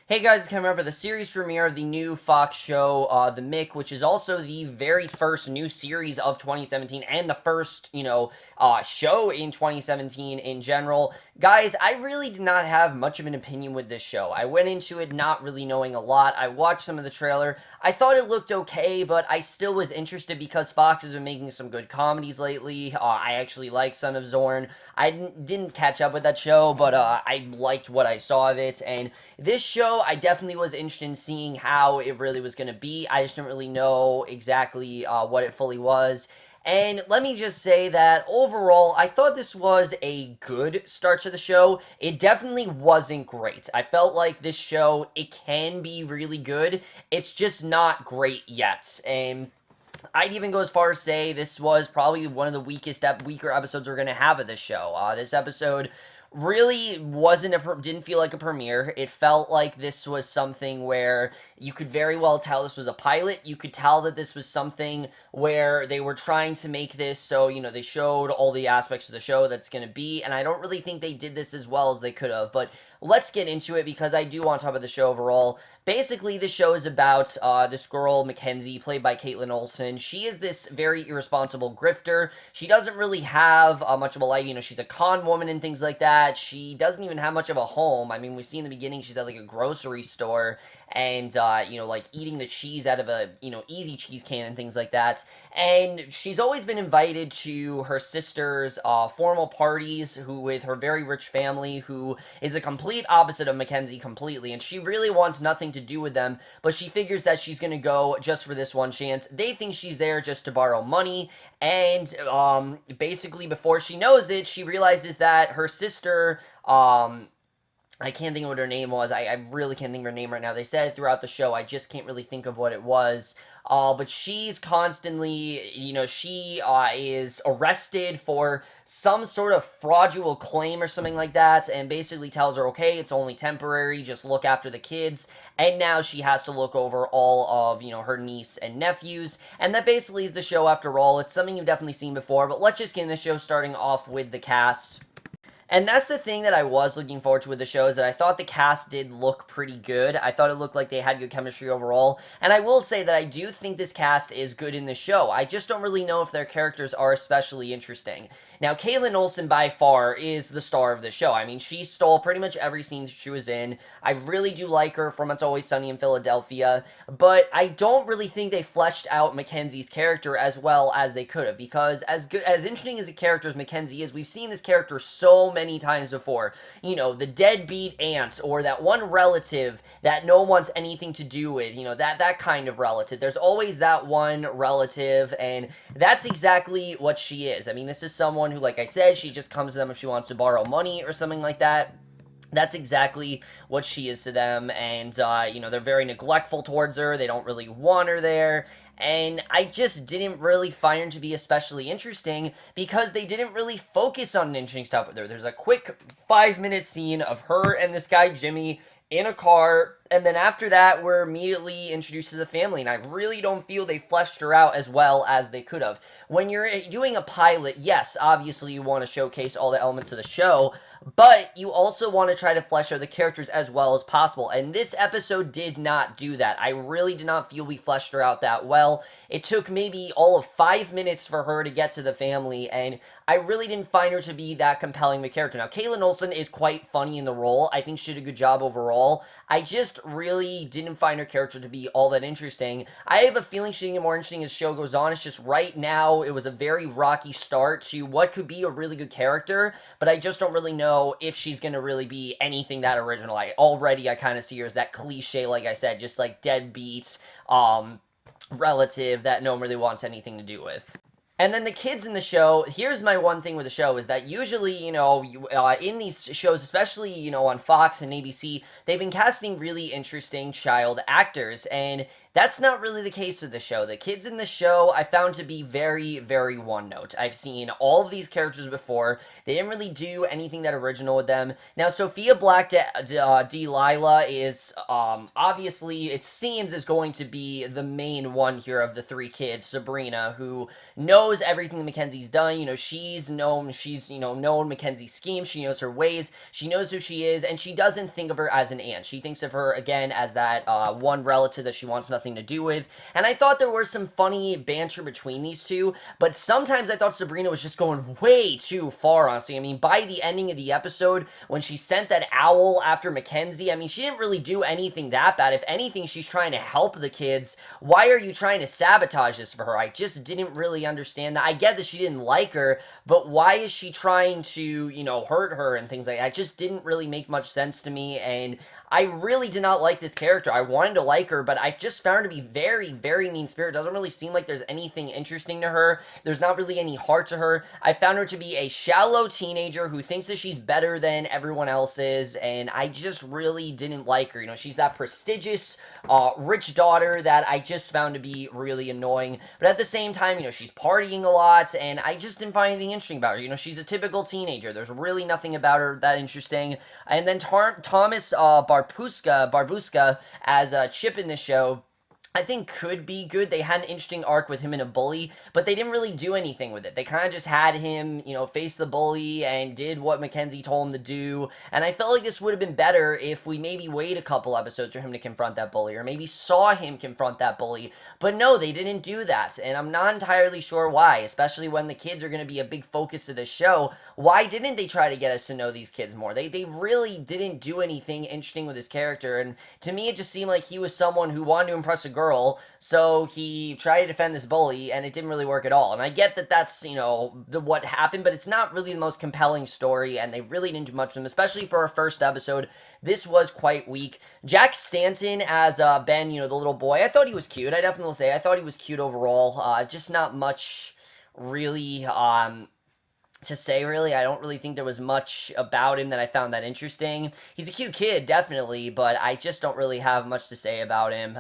Hey guys, it's coming over the series premiere of the new Fox show, The Mick, which is also the very first new series of 2017 and the first, show in 2017 in general. Guys, I really did not have much of an opinion with this show. I went into it not really knowing a lot. I watched some of the trailer. I thought it looked okay, but I still was interested because Fox has been making some good comedies lately. I actually like Son of Zorn. I didn't catch up with that show, but I liked what I saw of it, and this show, I definitely was interested in seeing how it really was going to be. I just didn't really know exactly what it fully was. And let me just say that overall, I thought this was a good start to the show. It definitely wasn't great. I felt like this show, it can be really good. It's just not great yet. And I'd even go as far as say this was probably one of the weaker episodes we're going to have of this show. This episode really didn't feel like a premiere. It felt like this was something where you could very well tell this was a pilot. You could tell that this was something where they were trying to make this so, they showed all the aspects of the show that's going to be, and I don't really think they did this as well as they could have, but let's get into it because I do want to talk about the show overall. Basically, the show is about this girl, Mackenzie, played by Caitlin Olsen. She is this very irresponsible grifter. She doesn't really have much of a life. She's a con woman and things like that. She doesn't even have much of a home. I mean, we see in the beginning she's at, like, a grocery store and, like, eating the cheese out of a, easy cheese can and things like that. And she's always been invited to her sister's formal parties with her very rich family, who is a complete opposite of Mackenzie completely, and she really wants nothing to do with them, but she figures that she's gonna go just for this one chance. They think she's there just to borrow money, and basically before she knows it, she realizes that her sister, I can't think of what her name was. I really can't think of her name right now. They said it throughout the show. I just can't really think of what it was. But she's constantly, she is arrested for some sort of fraudulent claim or something like that, and basically tells her, okay, it's only temporary, just look after the kids, and now she has to look over all of, her niece and nephews, and that basically is the show after all. It's something you've definitely seen before, but let's just get in the show starting off with the cast. And that's the thing that I was looking forward to with the show, is that I thought the cast did look pretty good. I thought it looked like they had good chemistry overall. And I will say that I do think this cast is good in the show. I just don't really know if their characters are especially interesting. Now, Caitlin Olsen, by far, is the star of the show. I mean, she stole pretty much every scene she was in. I really do like her from It's Always Sunny in Philadelphia. But I don't really think they fleshed out Mackenzie's character as well as they could have. Because as interesting as a character as Mackenzie is, we've seen this character so many times before. The deadbeat aunt, or that one relative that no one wants anything to do with. That kind of relative. There's always that one relative, and that's exactly what she is. I mean, this is someone who, like I said, she just comes to them if she wants to borrow money or something like that. That's exactly what she is to them, and, they're very neglectful towards her. They don't really want her there, and I just didn't really find her to be especially interesting because they didn't really focus on interesting stuff with her. There's a quick 5-minute scene of her and this guy, Jimmy, in a car, and then after that, we're immediately introduced to the family, and I really don't feel they fleshed her out as well as they could have. When you're doing a pilot, yes, obviously you want to showcase all the elements of the show, but you also want to try to flesh out the characters as well as possible, and this episode did not do that. I really did not feel we fleshed her out that well. It took maybe all of 5 minutes for her to get to the family, and I really didn't find her to be that compelling of a character. Now, Caitlin Olsen is quite funny in the role. I think she did a good job overall. I just really didn't find her character to be all that interesting. I have a feeling she's going to get more interesting as the show goes on. It's just right now, it was a very rocky start to what could be a really good character, but I just don't really know if she's going to really be anything that original. I kind of see her as that cliche, like I said, just like deadbeat, relative that no one really wants anything to do with. And then the kids in the show, here's my one thing with the show, is that usually, in these shows, especially, on Fox and ABC, they've been casting really interesting child actors, and That's not really the case with the show. The kids in the show I found to be very, very one note. I've seen all of these characters before. They didn't really do anything that original with them. Now, Sophia Black Delilah is obviously, it seems, is going to be the main one here of the three kids. Sabrina, who knows everything Mackenzie's done. She's known Mackenzie's schemes. She knows her ways. She knows who she is, and she doesn't think of her as an aunt. She thinks of her, again, as that one relative that she wants nothing to do with. And I thought there was some funny banter between these two, but sometimes I thought Sabrina was just going way too far, honestly. I mean, by the ending of the episode, when she sent that owl after Mackenzie, I mean, she didn't really do anything that bad. If anything, she's trying to help the kids. Why are you trying to sabotage this for her? I just didn't really understand that. I get that she didn't like her, but why is she trying to, hurt her and things like that? It just didn't really make much sense to me, and I really did not like this character. I wanted to like her, but I just found her to be very, very mean-spirited. Doesn't really seem like there's anything interesting to her. There's not really any heart to her. I found her to be a shallow teenager who thinks that she's better than everyone else is, and I just really didn't like her. She's that prestigious, rich daughter that I just found to be really annoying. But at the same time, she's partying a lot, and I just didn't find anything interesting about her. She's a typical teenager. There's really nothing about her that interesting. And then Thomas Barbuska as Chip in the show, I think could be good. They had an interesting arc with him and a bully, but they didn't really do anything with it. They kind of just had him, face the bully and did what Mackenzie told him to do. And I felt like this would have been better if we maybe wait a couple episodes for him to confront that bully, or maybe saw him confront that bully. But no, they didn't do that. And I'm not entirely sure why, especially when the kids are going to be a big focus of this show. Why didn't they try to get us to know these kids more? They really didn't do anything interesting with his character. And to me, it just seemed like he was someone who wanted to impress a girl, so he tried to defend this bully, and it didn't really work at all. And I get that that's, what happened, but it's not really the most compelling story, and they really didn't do much with him, especially for our first episode. This was quite weak. Jack Stanton as Ben, the little boy, I thought he was cute. I definitely will say I thought he was cute overall. Just not much really to say, really. I don't really think there was much about him that I found that interesting. He's a cute kid, definitely, but I just don't really have much to say about him.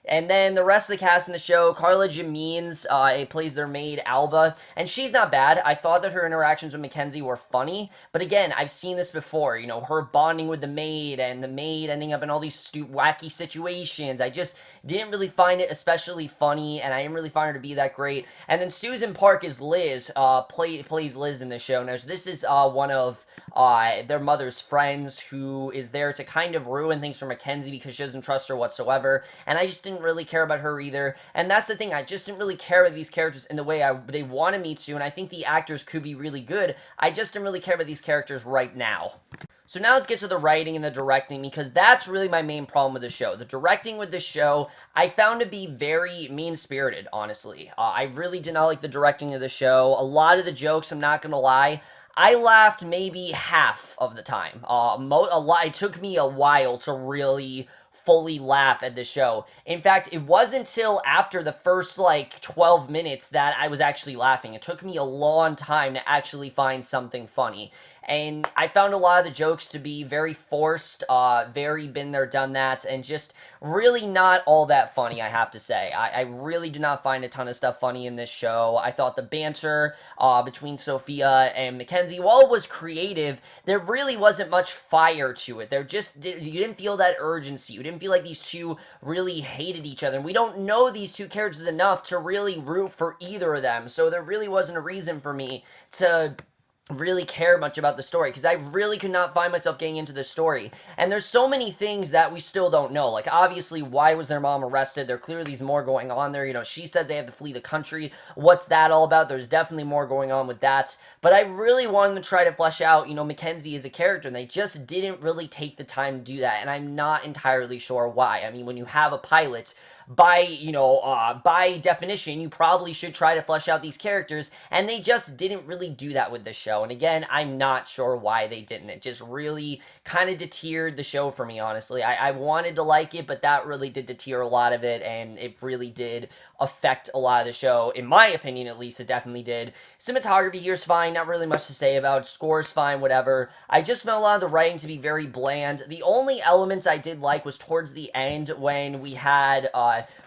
And then the rest of the cast in the show, Carla Jamines plays their maid, Alba, and she's not bad. I thought that her interactions with Mackenzie were funny, but again, I've seen this before, her bonding with the maid, and the maid ending up in all these wacky situations. I just didn't really find it especially funny, and I didn't really find her to be that great. And then Susan Park is Liz, plays Liz in the show. Now, so this is one of their mother's friends who is there to kind of ruin things for Mackenzie because she doesn't trust her whatsoever, and I just didn't really care about her either. And that's the thing, I just didn't really care about these characters in the way they wanted me to, and I think the actors could be really good. I just didn't really care about these characters right now. So now let's get to the writing and the directing, because that's really my main problem with the show. The directing with the show, I found to be very mean-spirited, honestly. I really did not like the directing of the show. A lot of the jokes, I'm not gonna lie, I laughed maybe half of the time. It took me a while to really fully laugh at the show. In fact, it wasn't until after the first 12 minutes that I was actually laughing. It took me a long time to actually find something funny. And I found a lot of the jokes to be very forced, very been there, done that, and just really not all that funny, I have to say. I really do not find a ton of stuff funny in this show. I thought the banter between Sophia and Mackenzie, while it was creative, there really wasn't much fire to it. You didn't feel that urgency. You didn't feel like these two really hated each other. And we don't know these two characters enough to really root for either of them. So there really wasn't a reason for me to really care much about the story, because I really could not find myself getting into the story. And there's so many things that we still don't know. Like, obviously, why was their mom arrested? There clearly is more going on there. She said they have to flee the country. What's that all about? There's definitely more going on with that. But I really wanted to try to flesh out, Mackenzie as a character, and they just didn't really take the time to do that. And I'm not entirely sure why. I mean, when you have a pilot, by definition, you probably should try to flesh out these characters, and they just didn't really do that with this show. And again, I'm not sure why they didn't. It just really kind of deterred the show for me, honestly. I wanted to like it, but that really did deter a lot of it, and it really did affect a lot of the show. In my opinion, at least, it definitely did. Cinematography here is fine, not really much to say about it. Score's fine, whatever. I just found a lot of the writing to be very bland. The only elements I did like was towards the end when we had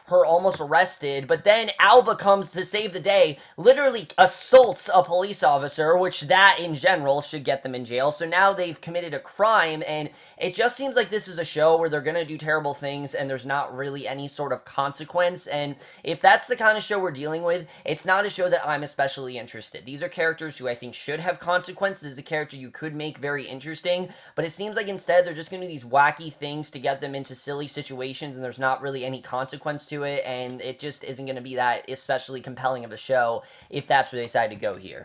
her almost arrested, but then Alba comes to save the day, literally assaults a police officer, which that in general should get them in jail. So now they've committed a crime, and it just seems like this is a show where they're gonna do terrible things and there's not really any sort of consequence. And if that's the kind of show we're dealing with, it's not a show that I'm especially interested. These are characters who I think should have consequences. This is a character you could make very interesting, but it seems like instead they're just gonna do these wacky things to get them into silly situations, and there's not really any consequence to it, and it just isn't gonna be that especially compelling of a show if that's where they decide to go here.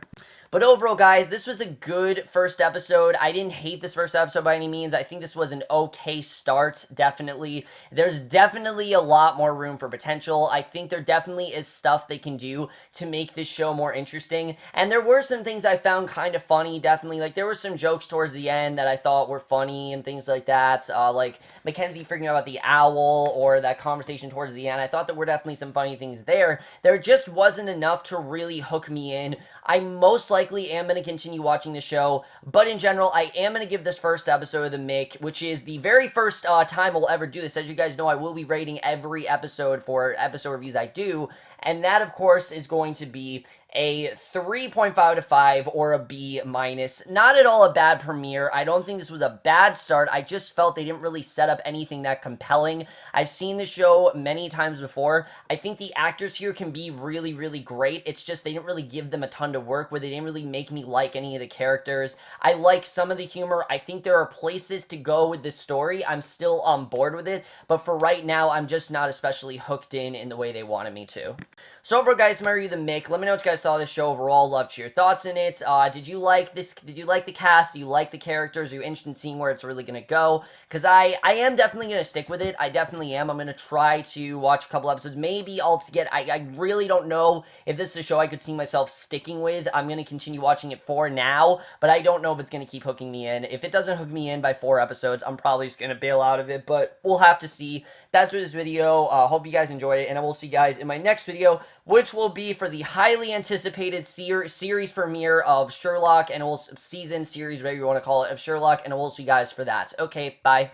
But overall, guys, this was a good first episode. I didn't hate this first episode by any means. I think this was an okay start, definitely. There's definitely a lot more room for potential. I think there definitely is stuff they can do to make this show more interesting. And there were some things I found kind of funny, definitely. Like, there were some jokes towards the end that I thought were funny and things like that. Like, Mackenzie freaking out about the owl or that conversation towards the end. I thought there were definitely some funny things there. There just wasn't enough to really hook me in. I most likely am going to continue watching the show, but in general, I am going to give this first episode of The Mick, which is the very first time we'll ever do this. As you guys know, I will be rating every episode for episode reviews I do, and that, of course, is going to be a 3.5 out of 5 or a B minus. Not at all a bad premiere. I don't think this was a bad start. I just felt they didn't really set up anything that compelling. I've seen the show many times before. I think the actors here can be really, really great. It's just they didn't really give them a ton to work with. They didn't really make me like any of the characters. I like some of the humor. I think there are places to go with this story. I'm still on board with it, but for right now, I'm just not especially hooked in the way they wanted me to. So overall, guys, my review of The Mick. Let me know what you guys thought of this show overall. Love to hear your thoughts in it. Did you like this? Did you like the cast? Do you like the characters? Are you interested in seeing where it's really going to go? Because I am definitely going to stick with it. I definitely am. I'm going to try to watch a couple episodes. Maybe I'll get... I really don't know if this is a show I could see myself sticking with. I'm going to continue watching it for now, but I don't know if it's going to keep hooking me in. If it doesn't hook me in by 4 episodes, I'm probably just going to bail out of it, but we'll have to see. That's for this video. Hope you guys enjoyed it, and I will see you guys in my next video, which will be for the highly anticipated series premiere of Sherlock, and season series, whatever you want to call it, of Sherlock, and I will see you guys for that. Okay, bye.